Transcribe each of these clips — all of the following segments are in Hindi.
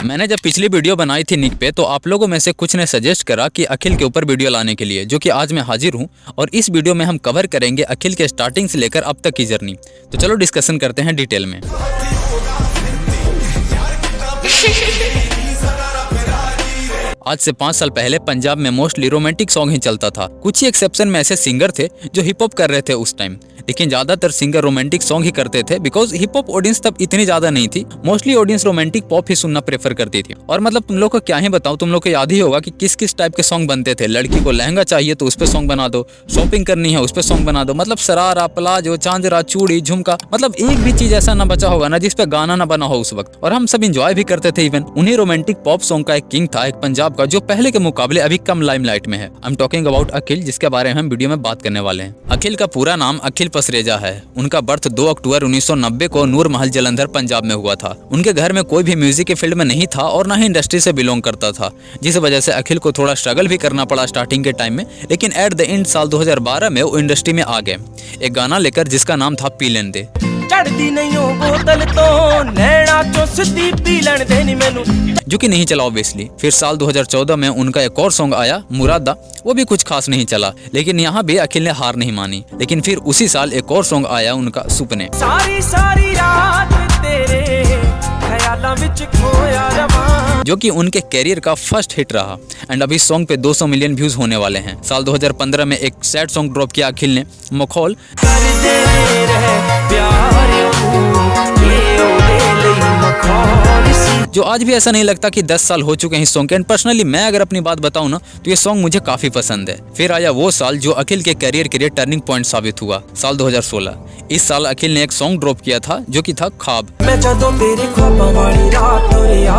मैंने जब पिछली वीडियो बनाई थी निक पे, तो आप लोगों में से कुछ ने सजेस्ट करा कि अखिल के ऊपर वीडियो लाने के लिए, जो कि आज मैं हाजिर हूं। और इस वीडियो में हम कवर करेंगे अखिल के स्टार्टिंग से लेकर अब तक की जर्नी। तो चलो डिस्कशन करते हैं डिटेल में। आज से 5 साल पहले पंजाब में मोस्टली रोमांटिक सॉन्ग ही चलता था। कुछ ही एक्सेप्शन में ऐसे सिंगर थे जो हिप हॉप कर रहे थे उस टाइम, लेकिन ज्यादातर सिंगर रोमांटिक सॉन्ग ही करते थे बिकॉज हिप हॉप ऑडियंस तब इतनी ज्यादा नहीं थी। मोस्टली ऑडियंस रोमांटिक पॉप ही सुनना प्रेफर करती थी। और मतलब तुम लोग को क्या ही बताऊं, तुम लोग को याद ही होगा कि किस किस टाइप के सॉन्ग बनते थे। लड़की को लहंगा चाहिए तो उस पर सॉन्ग बना दो, शॉपिंग करनी है उस पर सॉन्ग बना दो, मतलब सरारा, प्लाजो, चांदरा, चूड़ी, झुमका, मतलब एक भी चीज ऐसा ना बचा होगा ना जिसपे गाना ना बना हो उस वक्त। और हम सब इंजॉय भी करते थे। इवन उन्हीं रोमांटिक पॉप सॉन्ग का एक किंग था, एक पंजाब का, जो पहले के मुकाबले अभी कम लाइमलाइट में है। आई एम टॉकिंग अबाउट अखिल, जिसके बारे में हम वीडियो में बात करने वाले हैं। अखिल का पूरा नाम अखिल पसरेजा है। उनका बर्थ 2 अक्टूबर 1990 को नूर महल जलंधर पंजाब में हुआ था। उनके घर में कोई भी म्यूजिक के फील्ड में नहीं था और ना ही इंडस्ट्री से बिलोंग करता था, जिस वजह से अखिल को थोड़ा स्ट्रगल भी करना पड़ा स्टार्टिंग के टाइम में। लेकिन एट द एंड साल 2012 में वो इंडस्ट्री में आ गए एक गाना लेकर जिसका नाम था पी लेन दे। जो कि नहीं चला ऑब्वियसली। फिर साल 2014 में उनका एक और सॉन्ग आया मुरादा, वो भी कुछ खास नहीं चला। लेकिन यहाँ भी अखिल ने हार नहीं मानी। लेकिन फिर उसी साल एक और सॉन्ग आया उनका सुपने, सारी रात तेरे ख्यालां विच खोया रवां, जो कि उनके कैरियर का फर्स्ट हिट रहा। एंड अभी सॉन्ग पे 200 मिलियन व्यूज होने वाले हैं। साल 2015 में एक सैड सॉन्ग ड्रॉप किया अखिल ने, मखौल, जो आज भी ऐसा नहीं लगता कि 10 साल हो चुके हैं इस सॉन्ग के। एंड पर्सनली मैं अगर अपनी बात बताऊं ना, तो ये सॉन्ग मुझे काफी पसंद है। फिर आया वो साल जो अखिल के करियर के लिए टर्निंग पॉइंट साबित हुआ, साल 2016। इस साल अखिल ने एक सॉन्ग ड्रॉप किया था जो कि था ख्वाब। मैं जदों तेरे ख्वाबां वाली रात तुरिया,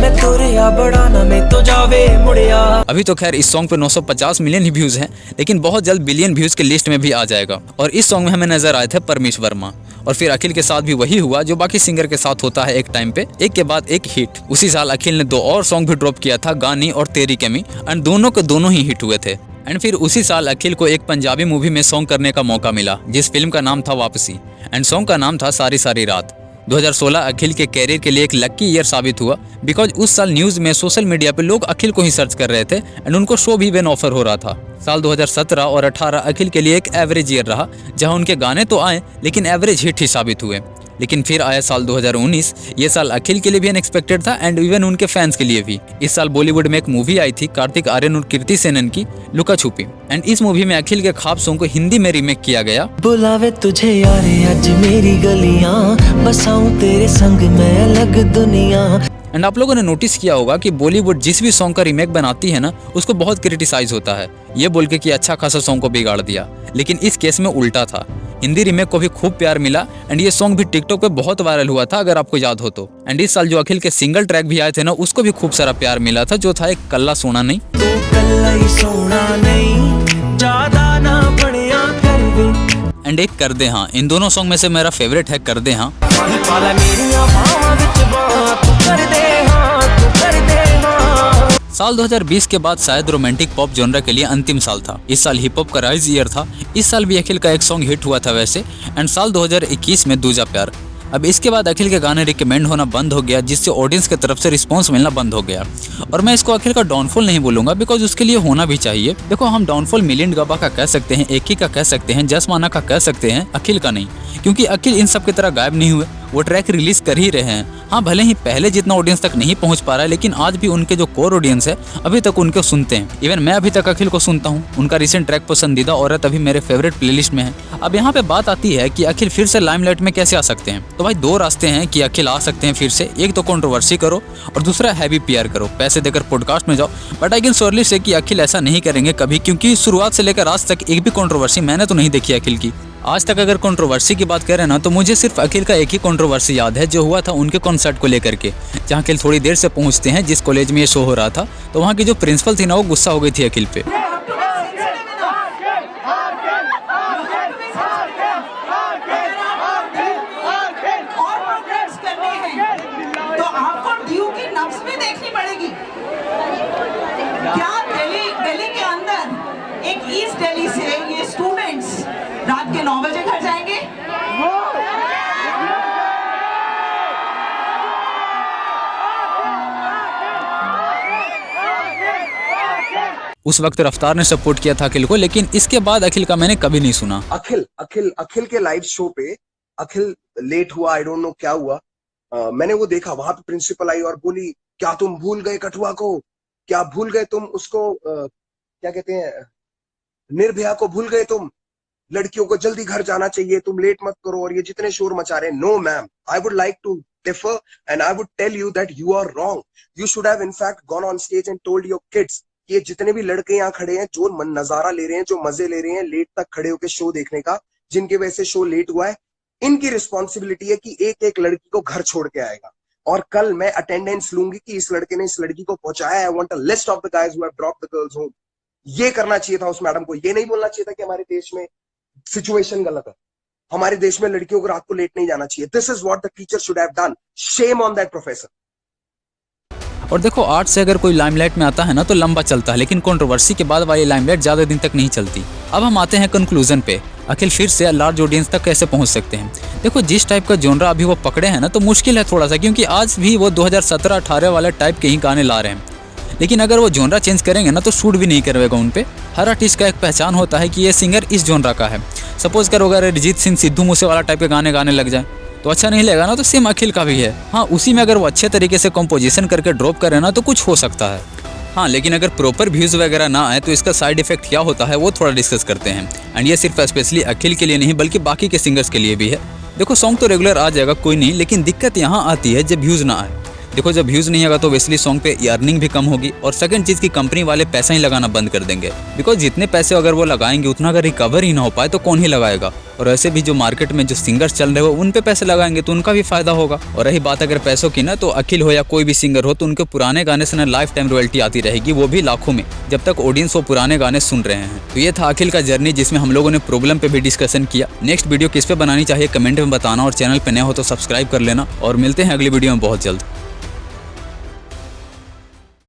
मैं तुरिया बड़ा ना मैं तो जावे मुड़िया। अभी तो खैर इस सॉन्ग पे 950 मिलियन ही व्यूज हैं, लेकिन बहुत जल्द बिलियन व्यूज के लिस्ट में भी आ जाएगा। और इस सॉन्ग में हमें नजर आए थे परमेश वर्मा। और फिर अखिल के साथ भी वही हुआ जो बाकी सिंगर के साथ होता है, एक टाइम पे एक के बाद एक हिट। उसी साल अखिल ने 2 और सॉन्ग भी ड्रॉप किया था, गानी और तेरी कमी, एंड दोनों के दोनों ही हिट हुए थे। एंड फिर उसी साल अखिल को एक पंजाबी मूवी में सॉन्ग करने का मौका मिला, जिस फिल्म का नाम था वापसी, एंड सॉन्ग का नाम था सारी सारी रात। 2016 अखिल के कैरियर के लिए एक लकी ईयर साबित हुआ बिकॉज उस साल न्यूज में, सोशल मीडिया पे लोग अखिल को ही सर्च कर रहे थे एंड उनको शो भी इवन ऑफर हो रहा था। साल 2017 और 18 अखिल के लिए एक एवरेज ईयर रहा, जहां उनके गाने तो आए लेकिन एवरेज हिट ही साबित हुए। लेकिन फिर आया साल 2019। ये साल अखिल के लिए भी अनएक्सपेक्टेड था एंड इवन उनके फैंस के लिए भी। इस साल बॉलीवुड में एक मूवी आई थी कार्तिक आर्यन और कीर्ति सेनन की, लुका छुपी। एंड इस मूवी में अखिल के ख्वाब सॉन्ग को हिंदी में रीमेक किया गया। बुलावे तुझे यारे आज मेरी गलियां, बसाऊं तेरे संग मैं अलग दुनिया। एंड आप लोगों ने नोटिस किया होगा कि बॉलीवुड जिस भी सॉन्ग का रीमेक बनाती है ना, उसको बहुत क्रिटिसाइज होता है, ये बोल के कि अच्छा खासा सॉन्ग को बिगाड़ दिया। लेकिन इस केस में उल्टा था, हिंदी रीमेक को भी खूब प्यार मिला एंड ये सॉन्ग भी टिकटॉक पे बहुत वायरल हुआ था, अगर आपको याद हो तो। एंड इस साल जो अखिल के सिंगल ट्रैक भी आए थे ना, उसको भी खूब सारा प्यार मिला था, जो था एक कल्ला सोना नहीं। तू कल्ला ही सोना नहीं, ज्यादा ना बनिया कर दे। एंड एक कर दे हाँ। इन दोनों सॉन्ग में से मेरा फेवरेट है कर दे हाँ। साल 2020 के बाद शायद रोमांटिक पॉप जॉनरा के लिए अंतिम साल था। इस साल हिप हॉप का राइज ईयर था। इस साल भी अखिल का एक सॉन्ग हिट हुआ था वैसे। एंड साल 2021 में दूजा प्यार। अब इसके बाद अखिल के गाने रिकमेंड होना बंद हो गया, जिससे ऑडियंस की तरफ से रिस्पांस मिलना बंद हो गया। और मैं इसको अखिल का डाउनफॉल नहीं बोलूंगा बिकॉज उसके लिए होना भी चाहिए। देखो, हम डाउनफॉल मिलिंद गबा का कह सकते हैं, एकी का कह सकते हैं, जस माना का कह सकते हैं, अखिल का नहीं। क्योंकि अखिल इन सब की तरह गायब नहीं हुए, वो ट्रैक रिलीज कर ही रहे हैं। हाँ, भले ही पहले जितना ऑडियंस तक नहीं पहुंच पा रहा है, लेकिन आज भी उनके जो कोर ऑडियंस है अभी तक उनको सुनते हैं। इवन मैं अभी तक अखिल को सुनता हूँ। उनका रिसेंट ट्रैक पसंदीदा औरत अभी मेरे फेवरेट प्लेलिस्ट में है। अब यहाँ पे बात आती है कि अखिल फिर से लाइमलाइट में कैसे आ सकते हैं। तो भाई 2 रास्ते हैं कि अखिल आ सकते हैं फिर से। एक तो कंट्रोवर्सी करो और दूसरा हैवी पीआर करो, पैसे देकर पॉडकास्ट में जाओ। बट आई कैन श्योरली से कि अखिल ऐसा नहीं करेंगे कभी, क्योंकि शुरुआत से लेकर आज तक एक भी कंट्रोवर्सी मैंने तो नहीं देखी अखिल की। आज तक अगर कंट्रोवर्सी की बात करें ना, तो मुझे सिर्फ अखिल का एक ही कंट्रोवर्सी याद है, जो हुआ था उनके कॉन्सर्ट को लेकर के, जहाँ अखिल थोड़ी देर से पहुंचते हैं जिस कॉलेज में ये शो हो रहा था। तो वहाँ की जो प्रिंसिपल थी ना, वो गुस्सा हो गई थी अखिल पे। ईस्ट दिल्ली से ये स्टूडेंट्स रात के 9 बजे घर जाएंगे। उस वक्त रफ्तार ने सपोर्ट किया था अखिल को, लेकिन इसके बाद अखिल का मैंने कभी नहीं सुना। अखिल के लाइव शो पे अखिल लेट हुआ, आई डोंट नो क्या हुआ। मैंने वो देखा, वहां पे प्रिंसिपल आई और बोली, क्या तुम भूल गए कठुआ को, क्या भूल गए तुम उसको, क्या कहते हैं, निर्भया को भूल गए तुम, लड़कियों को जल्दी घर जाना चाहिए, तुम लेट मत करो, और ये जितने शोर मचा रहे हैं। No ma'am, I would like to differ and I would tell you that you are wrong. You should have in fact gone on stage and told your kids, ये जितने भी लड़के यहाँ खड़े हैं जो नजारा ले रहे हैं, जो मजे ले रहे हैं लेट तक खड़े होकर शो देखने का, जिनके वजह से शो लेट हुआ है, इनकी रिस्पॉन्सिबिलिटी है कि एक एक लड़की को घर छोड़ के आएगा, और कल मैं अटेंडेंस लूंगी कि इस लड़के ने इस लड़की को पहुंचाया। I want a list of the guys who have dropped the girls home. ये करना चाहिए था उस मैडम को। ये नहीं बोलना चाहिए था कि हमारे देश में सिचुएशन गलत है, हमारे देश में लड़कियों को रात को लेट नहीं जाना चाहिए। This is what the teacher should have done. Shame on that professor. और देखो, आर्ट से अगर कोई लाइमलाइट में आता है ना तो लंबा चलता है, लेकिन कंट्रोवर्सी के बाद वाली लाइमलाइट ज्यादा दिन तक नहीं चलती। अब हम आते हैं कंक्लूजन पे, अखिल फिर से लार्ज ऑडियंस तक कैसे पहुंच सकते हैं। देखो, जिस टाइप का जोनरा अभी वो पकड़े हैं ना तो मुश्किल है थोड़ा सा, क्योंकि आज भी वो 2017-18 वाले टाइप के ही गाने ला रहे हैं। लेकिन अगर वो जोनरा चेंज करेंगे ना तो शूट भी नहीं करवेगा उन पे। हर आर्टिस्ट का एक पहचान होता है कि ये सिंगर इस जोनरा का है। सपोज करो अगर अरिजीत सिंह, सिद्धू मूसेवाला टाइप के गाने गाने लग जाए तो अच्छा नहीं लगेगा ना, तो सेम अखिल का भी है। हाँ, उसी में अगर वो अच्छे तरीके से कंपोजिशन करके ड्रॉप करे ना तो कुछ हो सकता है। हाँ, लेकिन अगर प्रॉपर व्यूज़ वगैरह ना आए तो इसका साइड इफेक्ट क्या होता है वो थोड़ा डिस्कस करते हैं। एंड ये सिर्फ स्पेशली अखिल के लिए नहीं बल्कि बाकी के सिंगर्स के लिए भी है। देखो, सॉन्ग तो रेगुलर आ जाएगा कोई नहीं, लेकिन दिक्कत यहाँ आती है जब व्यूज़ ना आए। देखो, जब व्यूज़ नहीं आएगा तो वेस्ली सॉन्ग पे अर्निंग भी कम होगी, और सेकंड चीज़ की कंपनी वाले पैसा ही लगाना बंद कर देंगे। बिकॉज जितने पैसे अगर वो लगाएंगे उतना अगर रिकवर ही ना हो पाए तो कौन ही लगाएगा। और ऐसे भी जो मार्केट में जो सिंगर्स चल रहे हो उन पे पैसे लगाएंगे तो उनका भी फायदा होगा। और रही बात अगर पैसों की ना, तो अखिल हो या कोई भी सिंगर हो तो उनके पुराने गाने से ना लाइफ टाइम रॉयल्टी आती रहेगी, वो भी लाखों में, जब तक ऑडियंस वो पुराने गाने सुन रहे हैं। तो ये था अखिल का जर्नी, जिसमें हम लोगों ने प्रॉब्लम पे भी डिस्कशन किया। नेक्स्ट वीडियो किस पे बनानी चाहिए कमेंट में बताना, और चैनल पे नया हो तो सब्सक्राइब कर लेना, और मिलते हैं अगली वीडियो में बहुत जल्द।